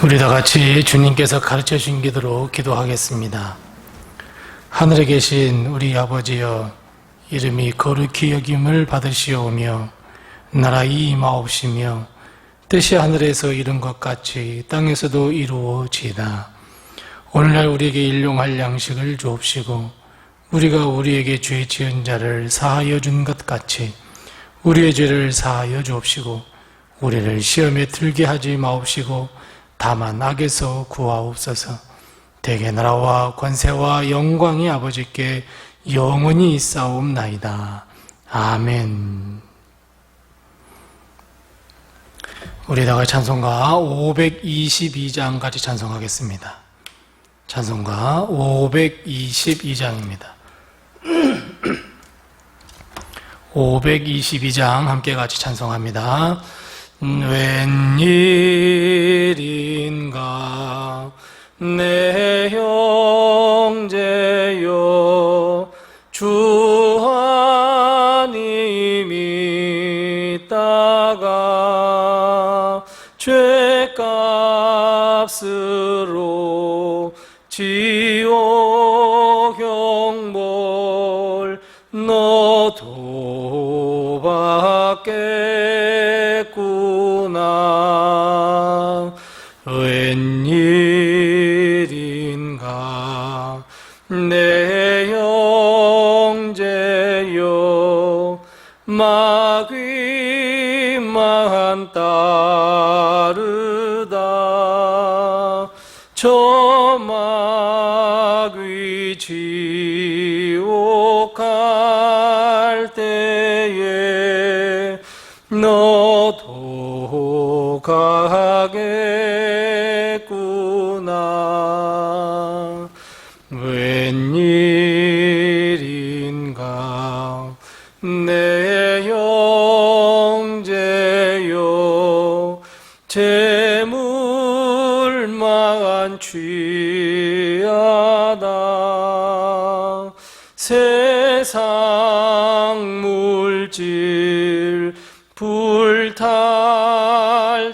우리 다 같이 주님께서 가르쳐 주신 기도로 기도하겠습니다. 하늘에 계신 우리 아버지여, 이름이 거룩히 여김을 받으시오며 나라의 임하옵시며 뜻이 하늘에서 이룬 것 같이 땅에서도 이루어지이다. 오늘날 우리에게 일용할 양식을 주옵시고 우리가 우리에게 죄 지은 자를 사하여 준 것 같이 우리의 죄를 사하여 주옵시고 우리를 시험에 들게 하지 마옵시고 다만 악에서 구하옵소서. 대개 나라와 권세와 영광이 아버지께 영원히 있사옵나이다. 아멘. 우리 다 같이 찬송가 522장 같이 찬송하겠습니다. 찬송가 522장입니다. 522장 함께 같이 찬송합니다. 웬일인가 내 형제여, 주 하나님이 따가 죄값으로 지옥 형벌 너도 받겠구나. 웬일인가 내 형제여, 마귀만 따르다 저 마귀 지옥 갈 때에 너도 가겠구나. 웬일인가 내 형제여, 재물만 취하다 세상 물질 불탈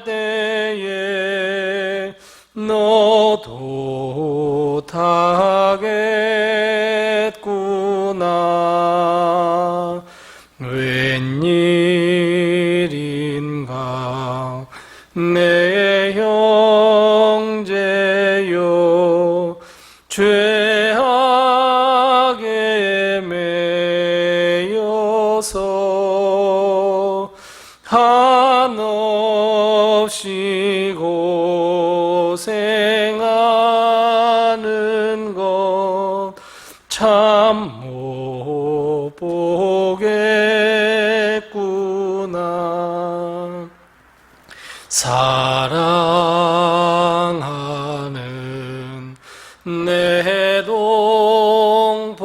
때에 너도 타겠구나. 웬일인가 내 형제여, 죄악에 매여서 한없이 고생하는 것 참 못 보겠구나. 사랑하는 내 동포여,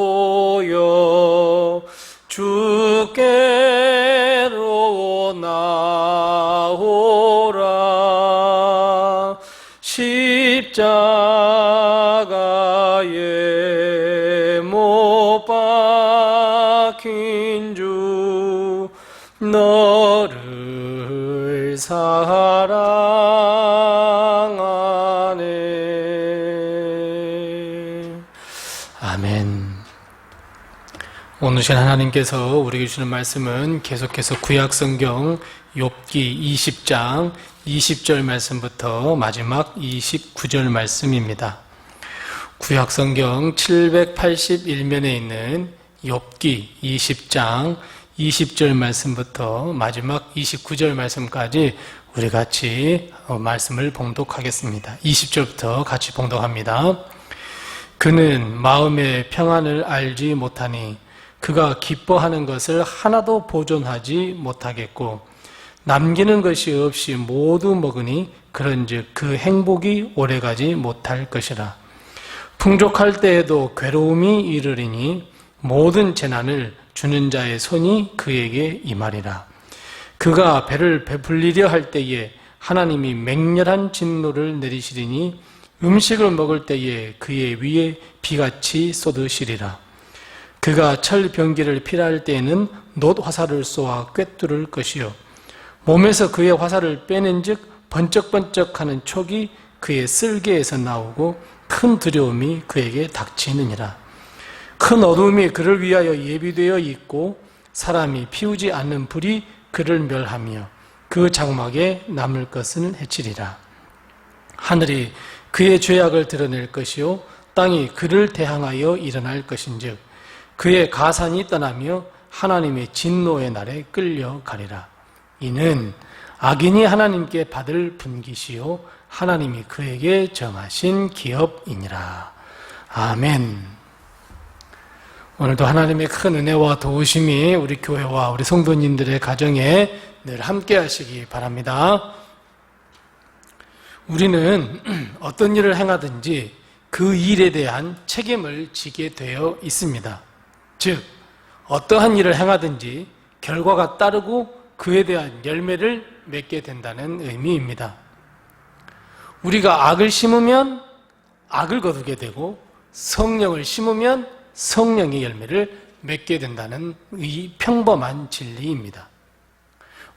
주께로 나오라. 십자가에 못 박힌 주 너를 사랑하네. 아멘. 오늘 신 하나님께서 우리에게 주시는 말씀은 계속해서 구약성경 욥기 20장 20절 말씀부터 마지막 29절 말씀입니다. 구약성경 781면에 있는 욥기 20장 20절 말씀부터 마지막 29절 말씀까지 우리 같이 말씀을 봉독하겠습니다. 20절부터 같이 봉독합니다. 그는 마음의 평안을 알지 못하니 그가 기뻐하는 것을 하나도 보존하지 못하겠고 남기는 것이 없이 모두 먹으니 그런즉 그 행복이 오래가지 못할 것이라. 풍족할 때에도 괴로움이 이르리니 모든 재난을 주는 자의 손이 그에게 임하리라. 그가 배를 베풀리려 할 때에 하나님이 맹렬한 진노를 내리시리니 음식을 먹을 때에 그의 위에 비같이 쏟으시리라. 그가 철병기를 필요할 때에는 놋 화살을 쏘아 꿰뚫을 것이요 몸에서 그의 화살을 빼낸즉 번쩍번쩍하는 촉이 그의 쓸개에서 나오고 큰 두려움이 그에게 닥치느니라. 큰 어두움이 그를 위하여 예비되어 있고 사람이 피우지 않는 불이 그를 멸하며 그 장막에 남을 것은 해치리라. 하늘이 그의 죄악을 드러낼 것이요 땅이 그를 대항하여 일어날 것인즉 그의 가산이 떠나며 하나님의 진노의 날에 끌려가리라. 이는 악인이 하나님께 받을 분깃이요 하나님이 그에게 정하신 기업이니라. 아멘. 오늘도 하나님의 큰 은혜와 도우심이 우리 교회와 우리 성도님들의 가정에 늘 함께 하시기 바랍니다. 우리는 어떤 일을 행하든지 그 일에 대한 책임을 지게 되어 있습니다. 즉, 어떠한 일을 행하든지 결과가 따르고 그에 대한 열매를 맺게 된다는 의미입니다. 우리가 악을 심으면 악을 거두게 되고 성령을 심으면 성령의 열매를 맺게 된다는 이 평범한 진리입니다.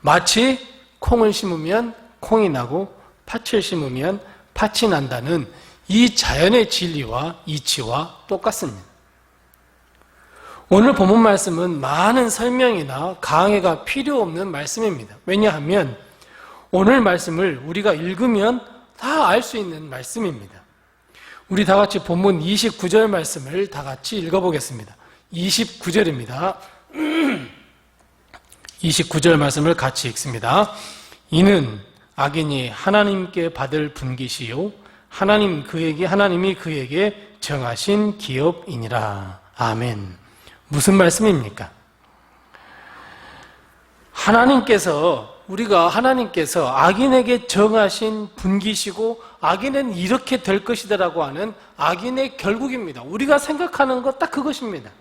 마치 콩을 심으면 콩이 나고 팥을 심으면 팥이 난다는 이 자연의 진리와 이치와 똑같습니다. 오늘 본문 말씀은 많은 설명이나 강해가 필요 없는 말씀입니다. 왜냐하면 오늘 말씀을 우리가 읽으면 다 알 수 있는 말씀입니다. 우리 다 같이 본문 29절 말씀을 다 같이 읽어보겠습니다. 29절입니다. 29절 말씀을 같이 읽습니다. 이는 악인이 하나님께 받을 분깃이요 하나님이 그에게 정하신 기업이니라. 아멘. 무슨 말씀입니까? 하나님께서 악인에게 정하신 분깃이고 악인은 이렇게 될 것이다라고 하는 악인의 결국입니다. 우리가 생각하는 것 딱 그것입니다.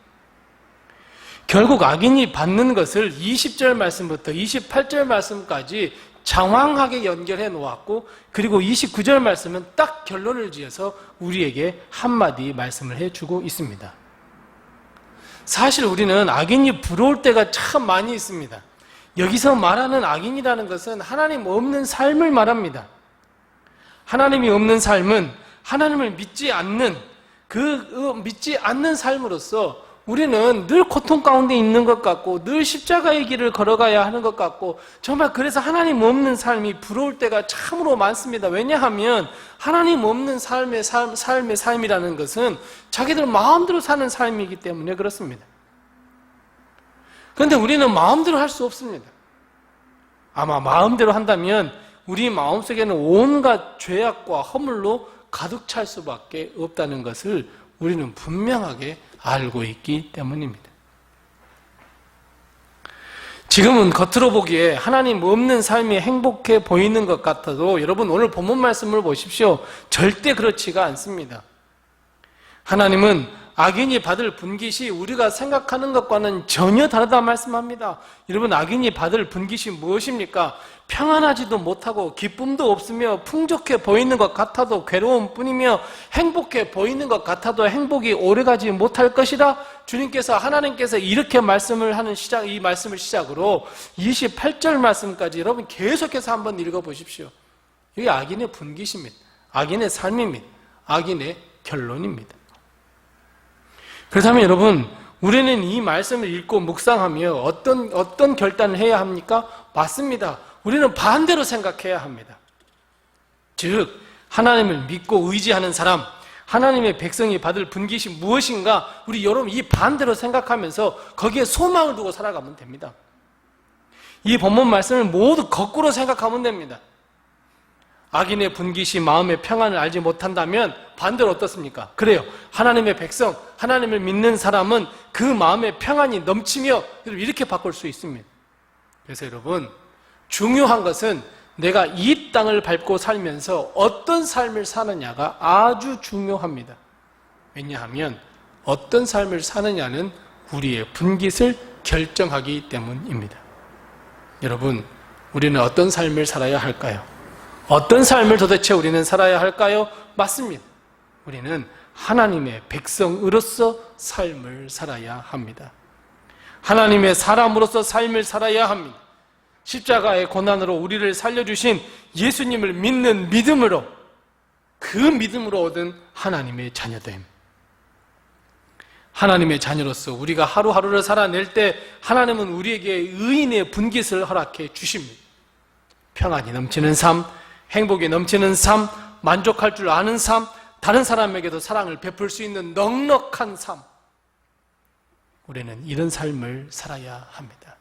결국 악인이 받는 것을 20절 말씀부터 28절 말씀까지 장황하게 연결해 놓았고, 그리고 29절 말씀은 딱 결론을 지어서 우리에게 한마디 말씀을 해주고 있습니다. 사실 우리는 악인이 부러울 때가 참 많이 있습니다. 여기서 말하는 악인이라는 것은 하나님 없는 삶을 말합니다. 하나님이 없는 삶은 하나님을 믿지 않는 믿지 않는 삶으로서 우리는 늘 고통 가운데 있는 것 같고 늘 십자가의 길을 걸어가야 하는 것 같고, 정말 그래서 하나님 없는 삶이 부러울 때가 참으로 많습니다. 왜냐하면 하나님 없는 삶의 삶이라는 것은 자기들 마음대로 사는 삶이기 때문에 그렇습니다. 그런데 우리는 마음대로 할 수 없습니다. 아마 마음대로 한다면 우리 마음속에는 온갖 죄악과 허물로 가득 찰 수밖에 없다는 것을 우리는 분명하게 알고 있기 때문입니다. 지금은 겉으로 보기에 하나님 없는 삶이 행복해 보이는 것 같아도 여러분 오늘 본문 말씀을 보십시오. 절대 그렇지가 않습니다. 하나님은 악인이 받을 분깃이 우리가 생각하는 것과는 전혀 다르다 말씀합니다. 여러분, 악인이 받을 분깃이 무엇입니까? 평안하지도 못하고 기쁨도 없으며 풍족해 보이는 것 같아도 괴로움 뿐이며 행복해 보이는 것 같아도 행복이 오래가지 못할 것이다. 하나님께서 이렇게 말씀을 하는 이 말씀을 시작으로 28절 말씀까지 여러분 계속해서 한번 읽어보십시오. 이게 악인의 분깃입니다. 악인의 삶입니다. 악인의 결론입니다. 그렇다면 여러분, 우리는 이 말씀을 읽고 묵상하며 어떤 결단을 해야 합니까? 맞습니다. 우리는 반대로 생각해야 합니다. 즉, 하나님을 믿고 의지하는 사람, 하나님의 백성이 받을 분깃이 무엇인가? 우리 여러분 이 반대로 생각하면서 거기에 소망을 두고 살아가면 됩니다. 이 본문 말씀을 모두 거꾸로 생각하면 됩니다. 악인의 분깃이 마음의 평안을 알지 못한다면 반대로 어떻습니까? 그래요. 하나님의 백성, 하나님을 믿는 사람은 그 마음의 평안이 넘치며 이렇게 바꿀 수 있습니다. 그래서 여러분, 중요한 것은 내가 이 땅을 밟고 살면서 어떤 삶을 사느냐가 아주 중요합니다. 왜냐하면 어떤 삶을 사느냐는 우리의 분깃을 결정하기 때문입니다. 여러분, 우리는 어떤 삶을 살아야 할까요? 어떤 삶을 도대체 우리는 살아야 할까요? 맞습니다. 우리는 하나님의 백성으로서 삶을 살아야 합니다. 하나님의 사람으로서 삶을 살아야 합니다. 십자가의 고난으로 우리를 살려주신 예수님을 믿는 믿음으로 그 믿음으로 얻은 하나님의 자녀됨. 하나님의 자녀로서 우리가 하루하루를 살아낼 때 하나님은 우리에게 의인의 분깃을 허락해 주십니다. 평안이 넘치는 삶, 행복이 넘치는 삶, 만족할 줄 아는 삶, 다른 사람에게도 사랑을 베풀 수 있는 넉넉한 삶. 우리는 이런 삶을 살아야 합니다.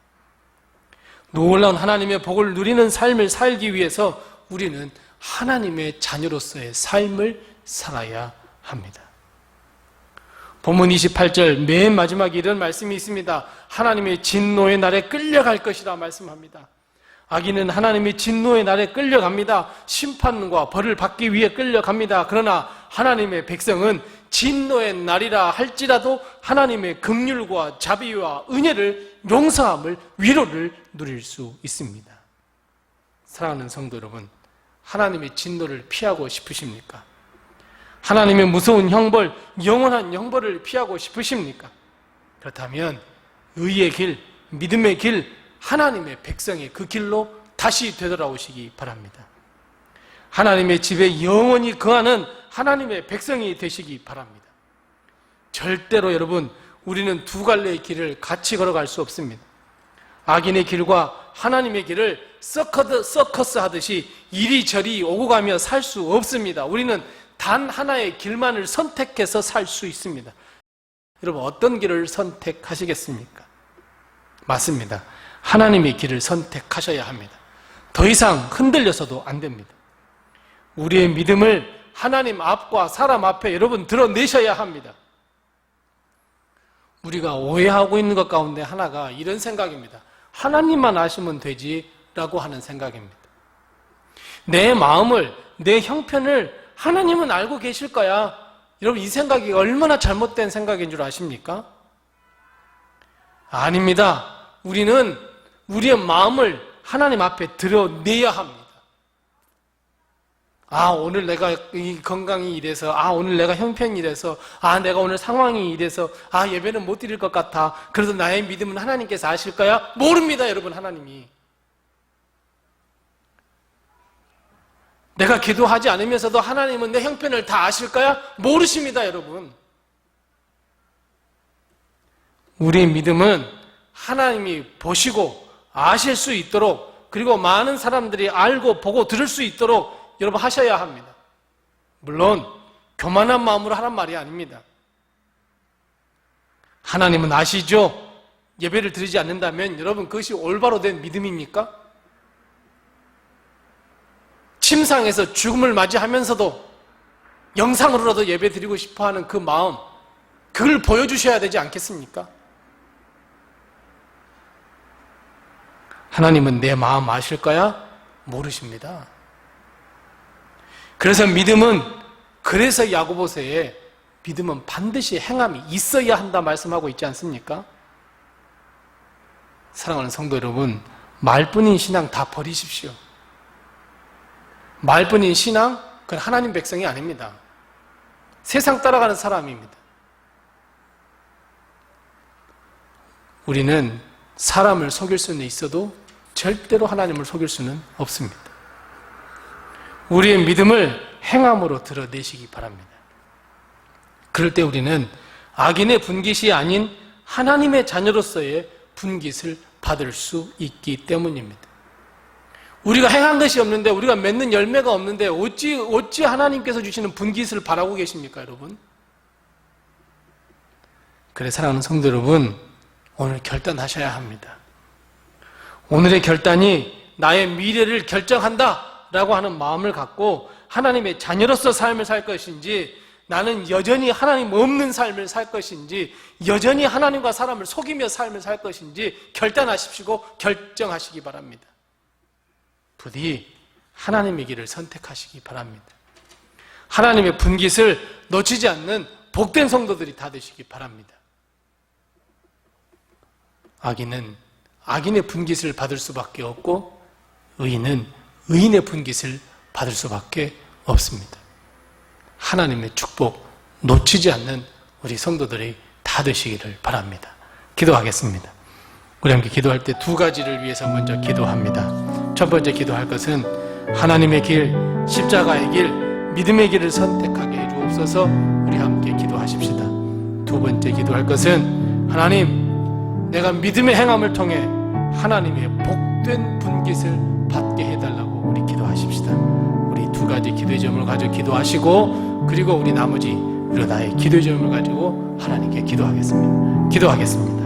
놀라운 하나님의 복을 누리는 삶을 살기 위해서 우리는 하나님의 자녀로서의 삶을 살아야 합니다. 본문 28절 맨 마지막에 이런 말씀이 있습니다. 하나님의 진노의 날에 끌려갈 것이라 말씀합니다. 악인은 하나님의 진노의 날에 끌려갑니다. 심판과 벌을 받기 위해 끌려갑니다. 그러나 하나님의 백성은 진노의 날이라 할지라도 하나님의 긍휼과 자비와 은혜를, 용서함을, 위로를 누릴 수 있습니다. 사랑하는 성도 여러분, 하나님의 진노를 피하고 싶으십니까? 하나님의 무서운 형벌, 영원한 형벌을 피하고 싶으십니까? 그렇다면 의의 길, 믿음의 길, 하나님의 백성의 그 길로 다시 되돌아오시기 바랍니다. 하나님의 집에 영원히 거하는 하나님의 백성이 되시기 바랍니다. 절대로 여러분, 우리는 두 갈래의 길을 같이 걸어갈 수 없습니다. 악인의 길과 하나님의 길을 서커스 하듯이 이리저리 오고 가며 살 수 없습니다. 우리는 단 하나의 길만을 선택해서 살 수 있습니다. 여러분, 어떤 길을 선택하시겠습니까? 맞습니다. 하나님의 길을 선택하셔야 합니다. 더 이상 흔들려서도 안 됩니다. 우리의 믿음을 하나님 앞과 사람 앞에 여러분 드러내셔야 합니다. 우리가 오해하고 있는 것 가운데 하나가 이런 생각입니다. 하나님만 아시면 되지라고 하는 생각입니다. 내 마음을, 내 형편을 하나님은 알고 계실 거야. 여러분, 이 생각이 얼마나 잘못된 생각인 줄 아십니까? 아닙니다. 우리는 우리의 마음을 하나님 앞에 드러내야 합니다. 오늘 내가 이 건강이 이래서, 오늘 내가 형편이 이래서, 내가 오늘 상황이 이래서, 예배는 못 드릴 것 같아. 그래도 나의 믿음은 하나님께서 아실 거야? 모릅니다, 여러분, 하나님이. 내가 기도하지 않으면서도 하나님은 내 형편을 다 아실 거야? 모르십니다, 여러분. 우리의 믿음은 하나님이 보시고 아실 수 있도록, 그리고 많은 사람들이 알고 보고 들을 수 있도록 여러분 하셔야 합니다. 물론 교만한 마음으로 하란 말이 아닙니다. 하나님은 아시죠? 예배를 드리지 않는다면 여러분 그것이 올바로 된 믿음입니까? 침상에서 죽음을 맞이하면서도 영상으로라도 예배 드리고 싶어하는 그 마음, 그걸 보여주셔야 되지 않겠습니까? 하나님은 내 마음 아실 거야? 모르십니다. 그래서 믿음은, 그래서 야고보서에 믿음은 반드시 행함이 있어야 한다 말씀하고 있지 않습니까? 사랑하는 성도 여러분, 말뿐인 신앙 다 버리십시오. 말뿐인 신앙, 그건 하나님 백성이 아닙니다. 세상 따라가는 사람입니다. 우리는 사람을 속일 수는 있어도 절대로 하나님을 속일 수는 없습니다. 우리의 믿음을 행함으로 드러내시기 바랍니다. 그럴 때 우리는 악인의 분깃이 아닌 하나님의 자녀로서의 분깃을 받을 수 있기 때문입니다. 우리가 행한 것이 없는데, 우리가 맺는 열매가 없는데 어찌 하나님께서 주시는 분깃을 바라고 계십니까, 여러분? 그래, 사랑하는 성도 여러분, 오늘 결단하셔야 합니다. 오늘의 결단이 나의 미래를 결정한다 라고 하는 마음을 갖고 하나님의 자녀로서 삶을 살 것인지, 나는 여전히 하나님 없는 삶을 살 것인지, 여전히 하나님과 사람을 속이며 삶을 살 것인지 결단하십시오. 결정하시기 바랍니다. 부디 하나님의 길을 선택하시기 바랍니다. 하나님의 분깃을 놓치지 않는 복된 성도들이 다 되시기 바랍니다. 악인은 악인의 분깃을 받을 수밖에 없고, 의인은 의인의 분깃을 받을 수밖에 없습니다. 하나님의 축복 놓치지 않는 우리 성도들이 다 되시기를 바랍니다. 기도하겠습니다. 우리 함께 기도할 때 두 가지를 위해서 먼저 기도합니다. 첫 번째 기도할 것은 하나님의 길, 십자가의 길, 믿음의 길을 선택하게 해주옵소서. 우리 함께 기도하십시다. 두 번째 기도할 것은 하나님, 내가 믿음의 행함을 통해 하나님의 복된 분깃을 받게 해달라고 우리 기도하십시다. 우리 두 가지 기도의 점을 가지고 기도하시고, 그리고 우리 나머지 나의 기도의 점을 가지고 하나님께 기도하겠습니다.